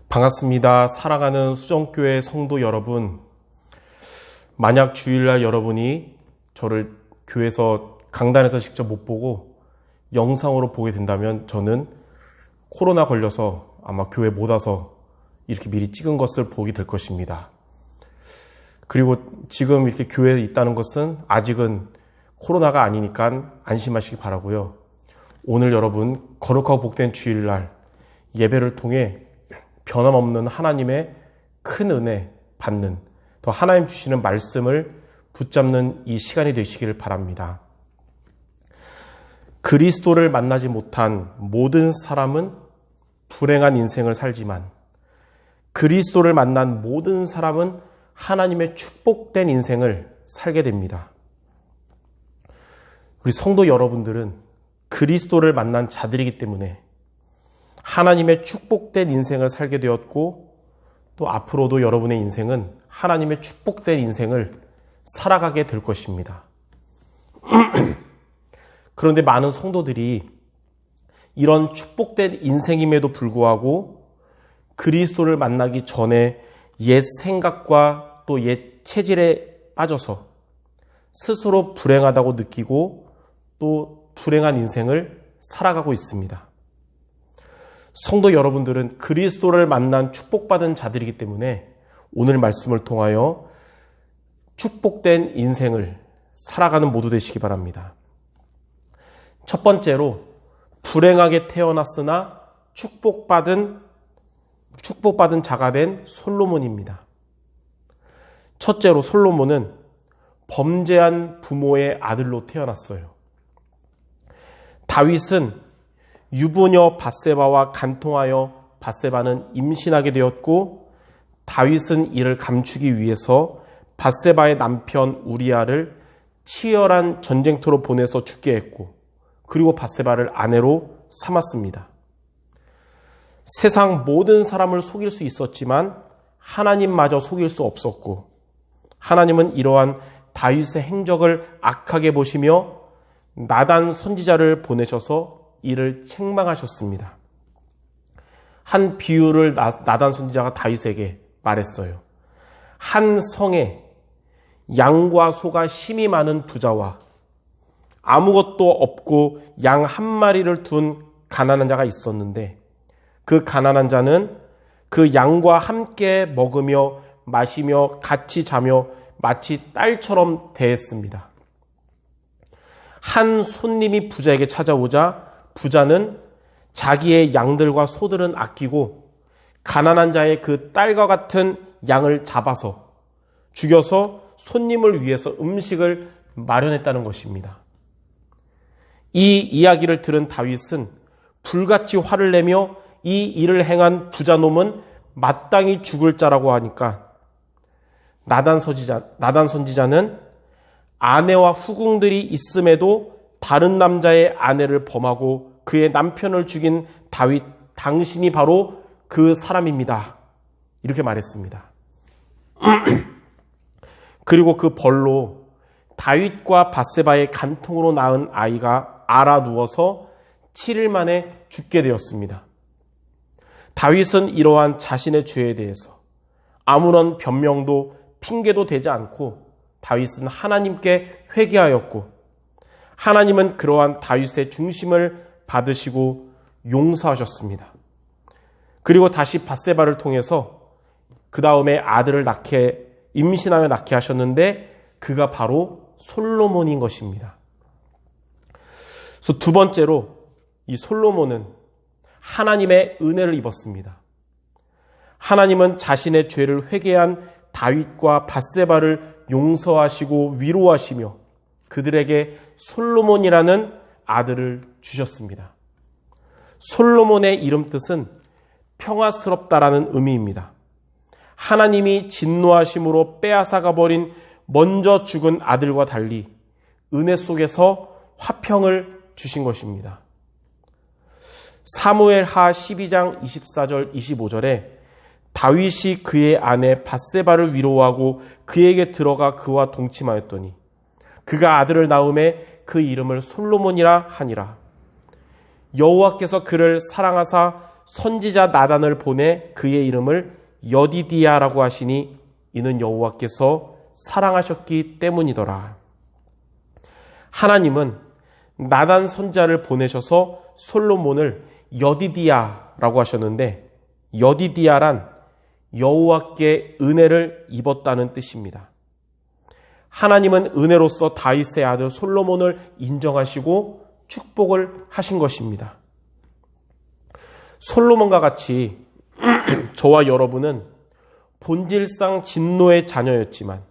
반갑습니다. 사랑하는 수정교회 성도 여러분, 만약 주일날 여러분이 저를 교회에서 강단에서 직접 못 보고 영상으로 보게 된다면 저는 코로나 걸려서 아마 교회 못 와서 이렇게 미리 찍은 것을 보게 될 것입니다. 그리고 지금 이렇게 교회에 있다는 것은 아직은 코로나가 아니니까 안심하시기 바라고요. 오늘 여러분 거룩하고 복된 주일날 예배를 통해 변함없는 하나님의 큰 은혜 받는, 또 하나님 주시는 말씀을 붙잡는 이 시간이 되시기를 바랍니다. 그리스도를 만나지 못한 모든 사람은 불행한 인생을 살지만 그리스도를 만난 모든 사람은 하나님의 축복된 인생을 살게 됩니다. 우리 성도 여러분들은 그리스도를 만난 자들이기 때문에 하나님의 축복된 인생을 살게 되었고, 또 앞으로도 여러분의 인생은 하나님의 축복된 인생을 살아가게 될 것입니다. 그런데 많은 성도들이 이런 축복된 인생임에도 불구하고 그리스도를 만나기 전에 옛 생각과 또 옛 체질에 빠져서 스스로 불행하다고 느끼고 또 불행한 인생을 살아가고 있습니다. 성도 여러분들은 그리스도를 만난 축복받은 자들이기 때문에 오늘 말씀을 통하여 축복된 인생을 살아가는 모두 되시기 바랍니다. 첫 번째로, 불행하게 태어났으나 축복받은 자가 된 솔로몬입니다. 첫째로, 솔로몬은 범죄한 부모의 아들로 태어났어요. 다윗은 유부녀 밧세바와 간통하여 밧세바는 임신하게 되었고, 다윗은 이를 감추기 위해서 밧세바의 남편 우리아를 치열한 전쟁터로 보내서 죽게 했고, 그리고 밧세바를 아내로 삼았습니다. 세상 모든 사람을 속일 수 있었지만 하나님마저 속일 수 없었고, 하나님은 이러한 다윗의 행적을 악하게 보시며 나단 선지자를 보내셔서 이를 책망하셨습니다. 한 비유를 나단 선지자가 다윗에게 말했어요. 한 성에 양과 소가 심이 많은 부자와 아무것도 없고 양 한 마리를 둔 가난한 자가 있었는데, 그 가난한 자는 그 양과 함께 먹으며 마시며 같이 자며 마치 딸처럼 대했습니다. 한 손님이 부자에게 찾아오자 부자는 자기의 양들과 소들은 아끼고 가난한 자의 그 딸과 같은 양을 잡아서 죽여서 손님을 위해서 음식을 마련했다는 것입니다. 이 이야기를 들은 다윗은 불같이 화를 내며 이 일을 행한 부자놈은 마땅히 죽을 자라고 하니까 나단 선지자는 아내와 후궁들이 있음에도 다른 남자의 아내를 범하고 그의 남편을 죽인 다윗, 당신이 바로 그 사람입니다. 이렇게 말했습니다. 그리고 그 벌로 다윗과 밧세바의 간통으로 낳은 아이가 앓아 누워서 7일 만에 죽게 되었습니다. 다윗은 이러한 자신의 죄에 대해서 아무런 변명도 핑계도 되지 않고 다윗은 하나님께 회개하였고, 하나님은 그러한 다윗의 중심을 받으시고 용서하셨습니다. 그리고 다시 밧세바를 통해서 그 다음에 아들을 임신하여 낳게 하셨는데, 그가 바로 솔로몬인 것입니다. 그래서 두 번째로, 이 솔로몬은 하나님의 은혜를 입었습니다. 하나님은 자신의 죄를 회개한 다윗과 밧세바를 용서하시고 위로하시며 그들에게 솔로몬이라는 아들을 주셨습니다. 솔로몬의 이름 뜻은 평화스럽다라는 의미입니다. 하나님이 진노하심으로 빼앗아가 버린 먼저 죽은 아들과 달리 은혜 속에서 화평을 주신 것입니다. 사무엘하 12장 24절 25절에 다윗이 그의 아내 밧세바를 위로하고 그에게 들어가 그와 동침하였더니 그가 아들을 낳음에 그 이름을 솔로몬이라 하니라. 여호와께서 그를 사랑하사 선지자 나단을 보내 그의 이름을 여디디야라고 하시니 이는 여호와께서 사랑하셨기 때문이더라. 하나님은 나단 선지자를 보내셔서 솔로몬을 여디디야라고 하셨는데, 여디디야란 여호와께 은혜를 입었다는 뜻입니다. 하나님은 은혜로서 다윗의 아들 솔로몬을 인정하시고 축복을 하신 것입니다. 솔로몬과 같이 저와 여러분은 본질상 진노의 자녀였지만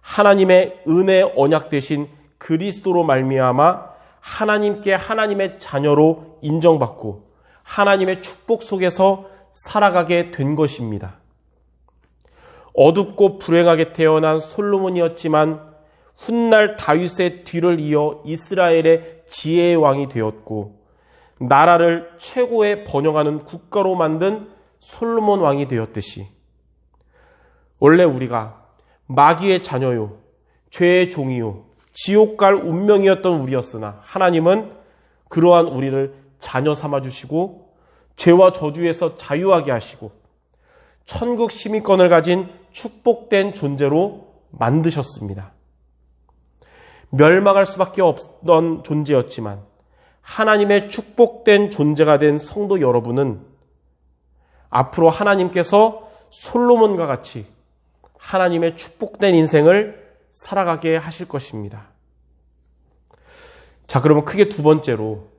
하나님의 은혜 언약 되신 그리스도로 말미암아 하나님께 하나님의 자녀로 인정받고 하나님의 축복 속에서 살아가게 된 것입니다. 어둡고 불행하게 태어난 솔로몬이었지만 훗날 다윗의 뒤를 이어 이스라엘의 지혜의 왕이 되었고 나라를 최고의 번영하는 국가로 만든 솔로몬 왕이 되었듯이 원래 우리가 마귀의 자녀요, 죄의 종이요, 지옥 갈 운명이었던 우리였으나 하나님은 그러한 우리를 자녀 삼아주시고 죄와 저주에서 자유하게 하시고 천국 시민권을 가진 축복된 존재로 만드셨습니다. 멸망할 수밖에 없던 존재였지만 하나님의 축복된 존재가 된 성도 여러분은 앞으로 하나님께서 솔로몬과 같이 하나님의 축복된 인생을 살아가게 하실 것입니다. 자, 그러면 크게 두 번째로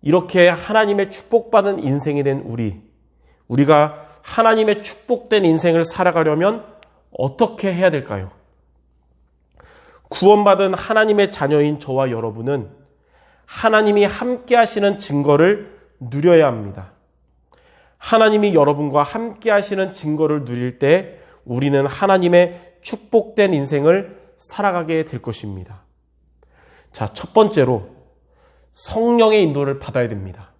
이렇게 하나님의 축복받은 인생이 된 우리가 하나님의 축복된 인생을 살아가려면 어떻게 해야 될까요? 구원받은 하나님의 자녀인 저와 여러분은 하나님이 함께 하시는 증거를 누려야 합니다. 하나님이 여러분과 함께 하시는 증거를 누릴 때 우리는 하나님의 축복된 인생을 살아가게 될 것입니다. 자, 첫 번째로 성령의 인도를 받아야 됩니다.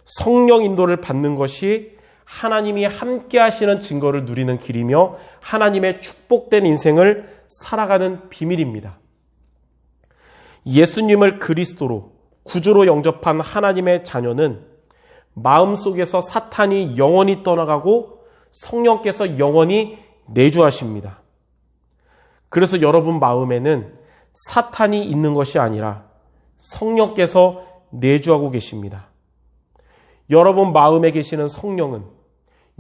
성령 인도를 받는 것이 하나님이 함께 하시는 증거를 누리는 길이며 하나님의 축복된 인생을 살아가는 비밀입니다. 예수님을 그리스도로 구주로 영접한 하나님의 자녀는 마음속에서 사탄이 영원히 떠나가고 성령께서 영원히 내주하십니다. 그래서 여러분 마음에는 사탄이 있는 것이 아니라 성령께서 내주하고 계십니다. 여러분 마음에 계시는 성령은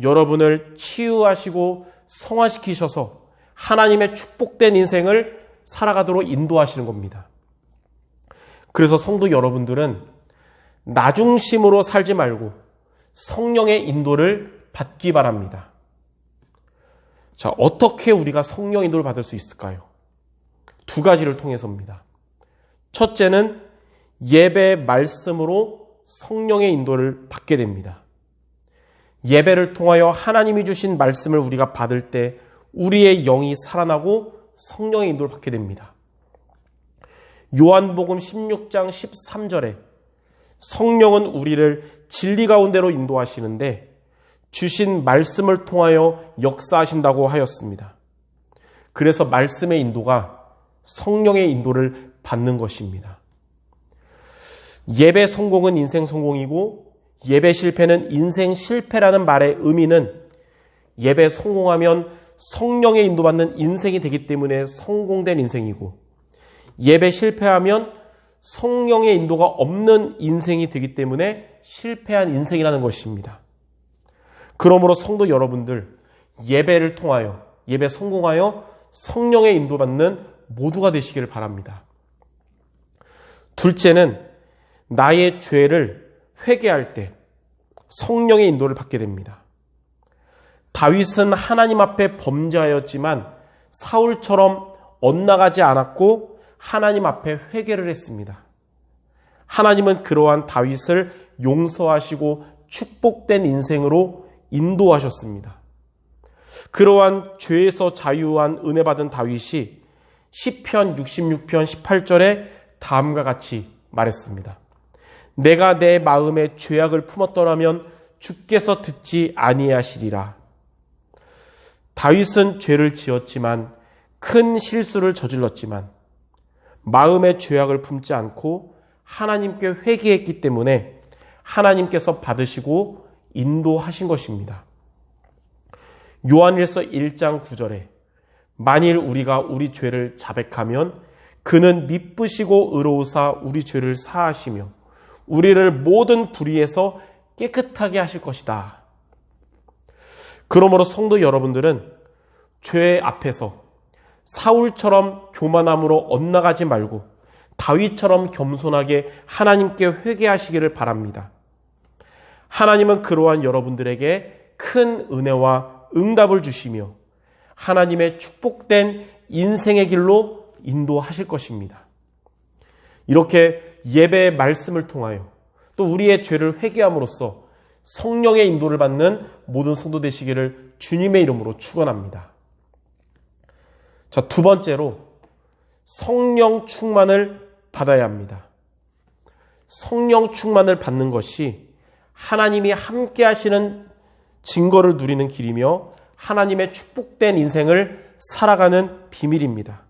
여러분을 치유하시고 성화시키셔서 하나님의 축복된 인생을 살아가도록 인도하시는 겁니다. 그래서 성도 여러분들은 나중심으로 살지 말고 성령의 인도를 받기 바랍니다. 자, 어떻게 우리가 성령 인도를 받을 수 있을까요? 두 가지를 통해서입니다. 첫째는 예배 말씀으로 성령의 인도를 받게 됩니다. 예배를 통하여 하나님이 주신 말씀을 우리가 받을 때 우리의 영이 살아나고 성령의 인도를 받게 됩니다. 요한복음 16장 13절에 성령은 우리를 진리 가운데로 인도하시는데 주신 말씀을 통하여 역사하신다고 하였습니다. 그래서 말씀의 인도가 성령의 인도를 받는 것입니다. 예배 성공은 인생 성공이고 예배 실패는 인생 실패라는 말의 의미는 예배 성공하면 성령의 인도받는 인생이 되기 때문에 성공된 인생이고 예배 실패하면 성령의 인도가 없는 인생이 되기 때문에 실패한 인생이라는 것입니다. 그러므로 성도 여러분들 예배를 통하여 예배 성공하여 성령의 인도받는 모두가 되시기를 바랍니다. 둘째는 나의 죄를 회개할 때 성령의 인도를 받게 됩니다. 다윗은 하나님 앞에 범죄하였지만 사울처럼 엇나가지 않았고 하나님 앞에 회개를 했습니다. 하나님은 그러한 다윗을 용서하시고 축복된 인생으로 인도하셨습니다. 그러한 죄에서 자유한 은혜 받은 다윗이 시편 66편 18절에 다음과 같이 말했습니다. 내가 내 마음에 죄악을 품었더라면 주께서 듣지 아니하시리라. 다윗은 죄를 지었지만 큰 실수를 저질렀지만 마음의 죄악을 품지 않고 하나님께 회개했기 때문에 하나님께서 받으시고 인도하신 것입니다. 요한일서 1장 9절에 만일 우리가 우리 죄를 자백하면 그는 미쁘시고 의로우사 우리 죄를 사하시며 우리를 모든 불의에서 깨끗하게 하실 것이다. 그러므로 성도 여러분들은 죄 앞에서 사울처럼 교만함으로 엇나가지 말고 다윗처럼 겸손하게 하나님께 회개하시기를 바랍니다. 하나님은 그러한 여러분들에게 큰 은혜와 응답을 주시며 하나님의 축복된 인생의 길로 인도하실 것입니다. 이렇게 예배의 말씀을 통하여 또 우리의 죄를 회개함으로써 성령의 인도를 받는 모든 성도 되시기를 주님의 이름으로 축원합니다. 자, 두 번째로 성령 충만을 받아야 합니다. 성령 충만을 받는 것이 하나님이 함께 하시는 증거를 누리는 길이며 하나님의 축복된 인생을 살아가는 비밀입니다.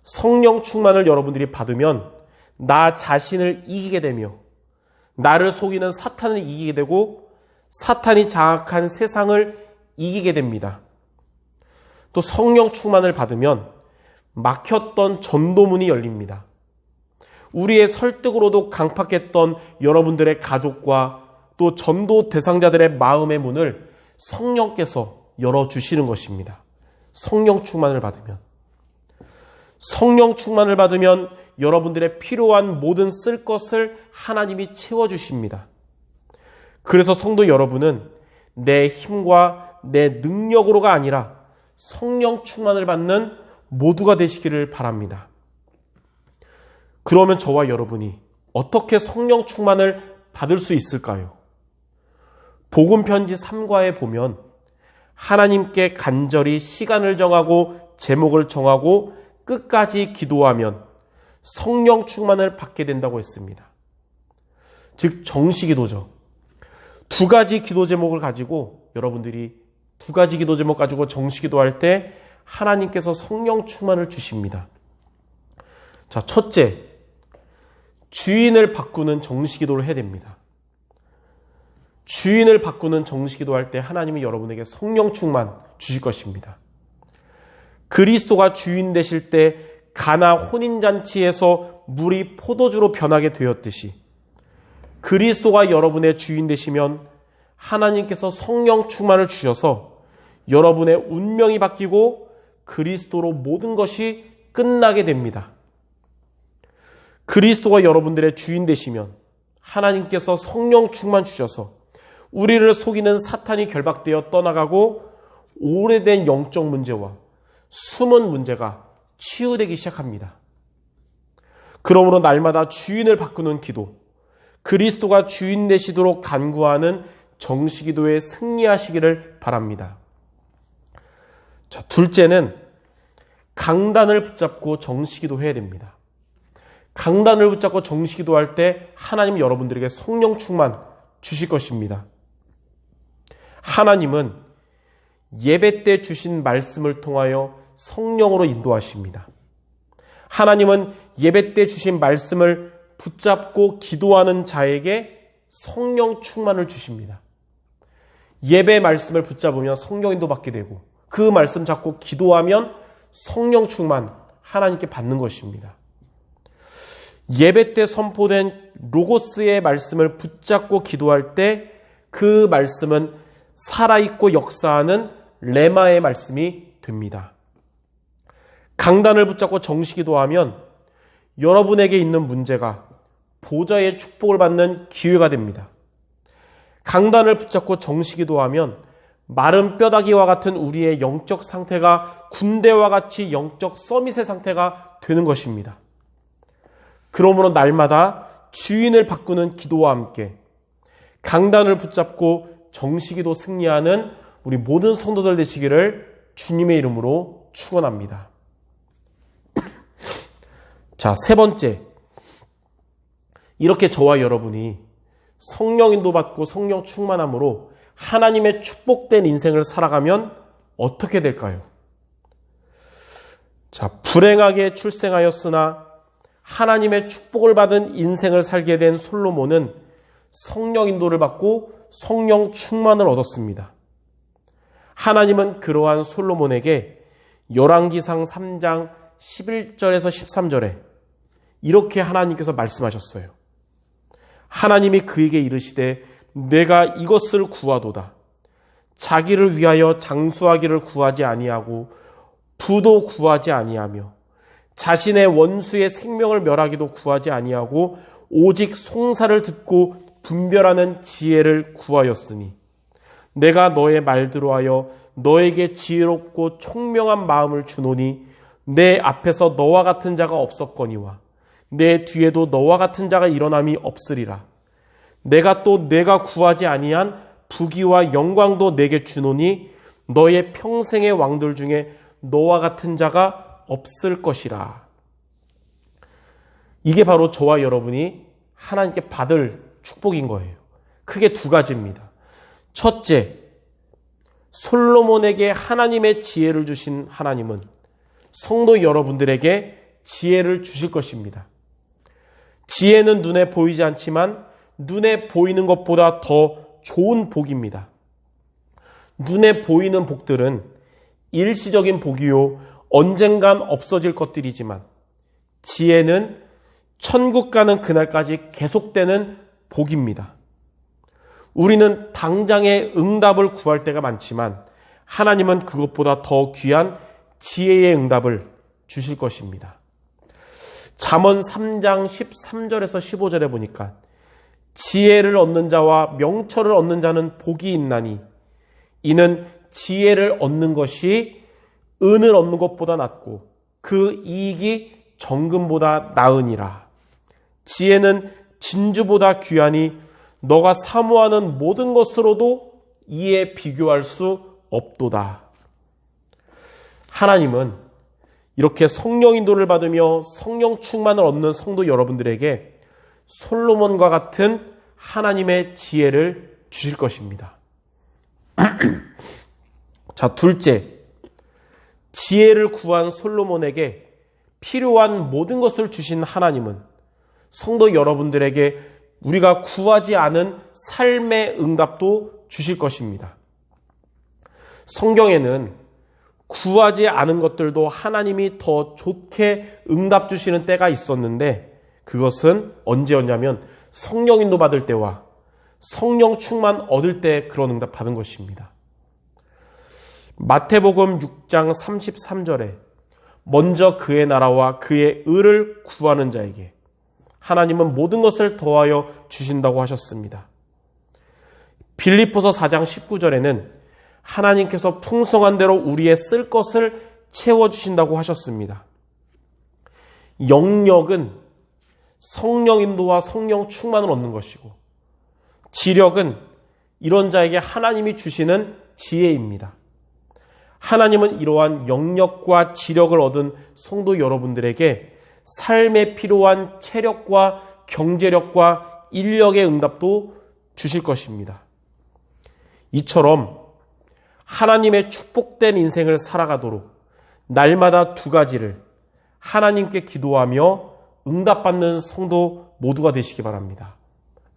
성령 충만을 여러분들이 받으면 나 자신을 이기게 되며 나를 속이는 사탄을 이기게 되고 사탄이 장악한 세상을 이기게 됩니다. 또 성령 충만을 받으면 막혔던 전도문이 열립니다. 우리의 설득으로도 강팍했던 여러분들의 가족과 또 전도 대상자들의 마음의 문을 성령께서 열어주시는 것입니다. 성령 충만을 받으면. 성령 충만을 받으면 여러분들의 필요한 모든 쓸 것을 하나님이 채워주십니다. 그래서 성도 여러분은 내 힘과 내 능력으로가 아니라 성령 충만을 받는 모두가 되시기를 바랍니다. 그러면 저와 여러분이 어떻게 성령 충만을 받을 수 있을까요? 복음편지 3과에 보면 하나님께 간절히 시간을 정하고 제목을 정하고 끝까지 기도하면 성령 충만을 받게 된다고 했습니다. 즉 정시기도죠. 두 가지 기도 제목을 가지고 여러분들이 두 가지 기도 제목 가지고 정시기도할 때 하나님께서 성령 충만을 주십니다. 자, 첫째, 주인을 바꾸는 정시기도를 해야 됩니다. 주인을 바꾸는 정시기도할 때 하나님이 여러분에게 성령 충만 주실 것입니다. 그리스도가 주인 되실 때 가나 혼인잔치에서 물이 포도주로 변하게 되었듯이 그리스도가 여러분의 주인 되시면 하나님께서 성령 충만을 주셔서 여러분의 운명이 바뀌고 그리스도로 모든 것이 끝나게 됩니다. 그리스도가 여러분들의 주인 되시면 하나님께서 성령 충만 주셔서 우리를 속이는 사탄이 결박되어 떠나가고 오래된 영적 문제와 숨은 문제가 치유되기 시작합니다. 그러므로 날마다 주인을 바꾸는 기도, 그리스도가 주인 되시도록 간구하는 정시기도에 승리하시기를 바랍니다. 자, 둘째는 강단을 붙잡고 정시기도 해야 됩니다. 강단을 붙잡고 정시기도할 때 하나님 여러분들에게 성령 충만 주실 것입니다. 하나님은 예배 때 주신 말씀을 통하여 성령으로 인도하십니다. 하나님은 예배 때 주신 말씀을 붙잡고 기도하는 자에게 성령 충만을 주십니다. 예배 말씀을 붙잡으면 성령 인도 받게 되고 그 말씀 잡고 기도하면 성령 충만 하나님께 받는 것입니다. 예배 때 선포된 로고스의 말씀을 붙잡고 기도할 때 그 말씀은 살아있고 역사하는 레마의 말씀이 됩니다. 강단을 붙잡고 정시기도하면 여러분에게 있는 문제가 보좌의 축복을 받는 기회가 됩니다. 강단을 붙잡고 정시기도하면 마른 뼈다귀와 같은 우리의 영적 상태가 군대와 같이 영적 서밋의 상태가 되는 것입니다. 그러므로 날마다 주인을 바꾸는 기도와 함께 강단을 붙잡고 정시기도 승리하는 우리 모든 성도들 되시기를 주님의 이름으로 축원합니다. 자, 세 번째, 이렇게 저와 여러분이 성령 인도받고 성령 충만함으로 하나님의 축복된 인생을 살아가면 어떻게 될까요? 자, 불행하게 출생하였으나 하나님의 축복을 받은 인생을 살게 된 솔로몬은 성령 인도를 받고 성령 충만을 얻었습니다. 하나님은 그러한 솔로몬에게 열왕기상 3장 11절에서 13절에 이렇게 하나님께서 말씀하셨어요. 하나님이 그에게 이르시되 내가 이것을 구하도다. 자기를 위하여 장수하기를 구하지 아니하고 부도 구하지 아니하며 자신의 원수의 생명을 멸하기도 구하지 아니하고 오직 송사를 듣고 분별하는 지혜를 구하였으니 내가 너의 말대로 하여 너에게 지혜롭고 총명한 마음을 주노니 내 앞에서 너와 같은 자가 없었거니와 내 뒤에도 너와 같은 자가 일어남이 없으리라. 내가 또 내가 구하지 아니한 부귀와 영광도 내게 주노니 너의 평생의 왕들 중에 너와 같은 자가 없을 것이라. 이게 바로 저와 여러분이 하나님께 받을 축복인 거예요. 크게 두 가지입니다. 첫째, 솔로몬에게 하나님의 지혜를 주신 하나님은 성도 여러분들에게 지혜를 주실 것입니다. 지혜는 눈에 보이지 않지만 눈에 보이는 것보다 더 좋은 복입니다. 눈에 보이는 복들은 일시적인 복이요 언젠간 없어질 것들이지만 지혜는 천국 가는 그날까지 계속되는 복입니다. 우리는 당장의 응답을 구할 때가 많지만 하나님은 그것보다 더 귀한 지혜의 응답을 주실 것입니다. 잠언 3장 13절에서 15절에 보니까 지혜를 얻는 자와 명철을 얻는 자는 복이 있나니 이는 지혜를 얻는 것이 은을 얻는 것보다 낫고 그 이익이 정금보다 나으니라. 지혜는 진주보다 귀하니 너가 사모하는 모든 것으로도 이에 비교할 수 없도다. 하나님은 이렇게 성령 인도를 받으며 성령 충만을 얻는 성도 여러분들에게 솔로몬과 같은 하나님의 지혜를 주실 것입니다. 자, 둘째, 지혜를 구한 솔로몬에게 필요한 모든 것을 주신 하나님은 성도 여러분들에게 우리가 구하지 않은 삶의 응답도 주실 것입니다. 성경에는 구하지 않은 것들도 하나님이 더 좋게 응답 주시는 때가 있었는데 그것은 언제였냐면 성령 인도 받을 때와 성령 충만 얻을 때 그런 응답 받은 것입니다. 마태복음 6장 33절에 먼저 그의 나라와 그의 의를 구하는 자에게 하나님은 모든 것을 더하여 주신다고 하셨습니다. 빌립보서 4장 19절에는 하나님께서 풍성한 대로 우리의 쓸 것을 채워주신다고 하셨습니다. 영력은 성령 인도와 성령 충만을 얻는 것이고 지력은 이런 자에게 하나님이 주시는 지혜입니다. 하나님은 이러한 영력과 지력을 얻은 성도 여러분들에게 삶에 필요한 체력과 경제력과 인력의 응답도 주실 것입니다. 이처럼 하나님의 축복된 인생을 살아가도록 날마다 두 가지를 하나님께 기도하며 응답받는 성도 모두가 되시기 바랍니다.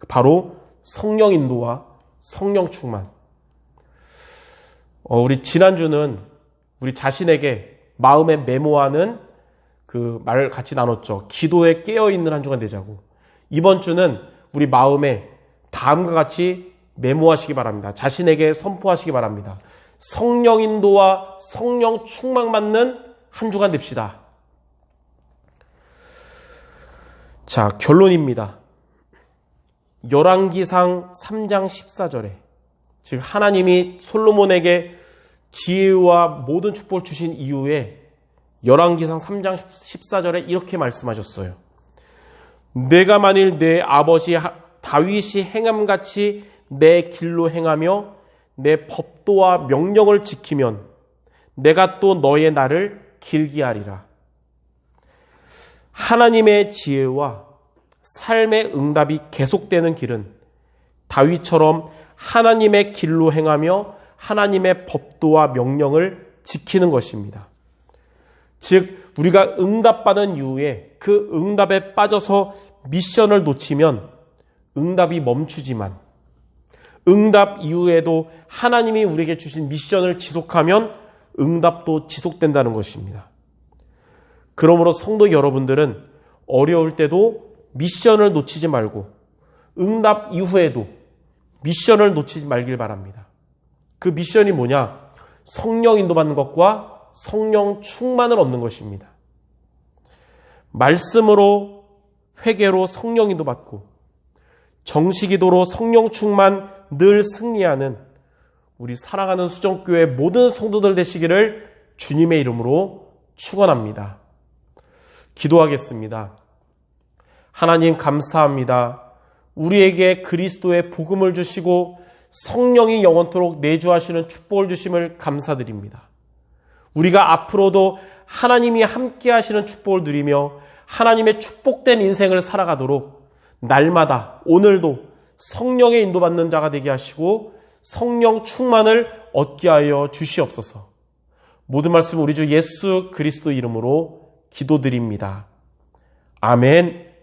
바로 성령 인도와 성령 충만. 우리 지난주는 우리 자신에게 마음에 메모하는 그 말 같이 나눴죠. 기도에 깨어있는 한 주간 되자고. 이번 주는 우리 마음에 다음과 같이 메모하시기 바랍니다. 자신에게 선포하시기 바랍니다. 성령 인도와 성령 충만 받는 한 주간 됩시다. 자, 결론입니다. 열왕기상 3장 14절에 즉 하나님이 솔로몬에게 지혜와 모든 축복을 주신 이후에 열왕기상 3장 14절에 이렇게 말씀하셨어요. 내가 만일 내 아버지 다윗이 행함같이 내 길로 행하며 내 법도와 명령을 지키면 내가 또 너의 날을 길게 하리라. 하나님의 지혜와 삶의 응답이 계속되는 길은 다윗처럼 하나님의 길로 행하며 하나님의 법도와 명령을 지키는 것입니다. 즉 우리가 응답받은 이후에 그 응답에 빠져서 미션을 놓치면 응답이 멈추지만 응답 이후에도 하나님이 우리에게 주신 미션을 지속하면 응답도 지속된다는 것입니다. 그러므로 성도 여러분들은 어려울 때도 미션을 놓치지 말고 응답 이후에도 미션을 놓치지 말길 바랍니다. 그 미션이 뭐냐? 성령 인도받는 것과 성령 충만을 얻는 것입니다. 말씀으로 회개로 성령 인도받고 정식기도로 성령 충만 늘 승리하는 우리 사랑하는 수정교회 모든 성도들 되시기를 주님의 이름으로 축원합니다. 기도하겠습니다. 하나님 감사합니다. 우리에게 그리스도의 복음을 주시고 성령이 영원토록 내주하시는 축복을 주심을 감사드립니다. 우리가 앞으로도 하나님이 함께 하시는 축복을 누리며 하나님의 축복된 인생을 살아가도록 날마다 오늘도 성령의 인도받는 자가 되게 하시고 성령 충만을 얻게 하여 주시옵소서. 모든 말씀 우리 주 예수 그리스도 이름으로 기도드립니다. 아멘.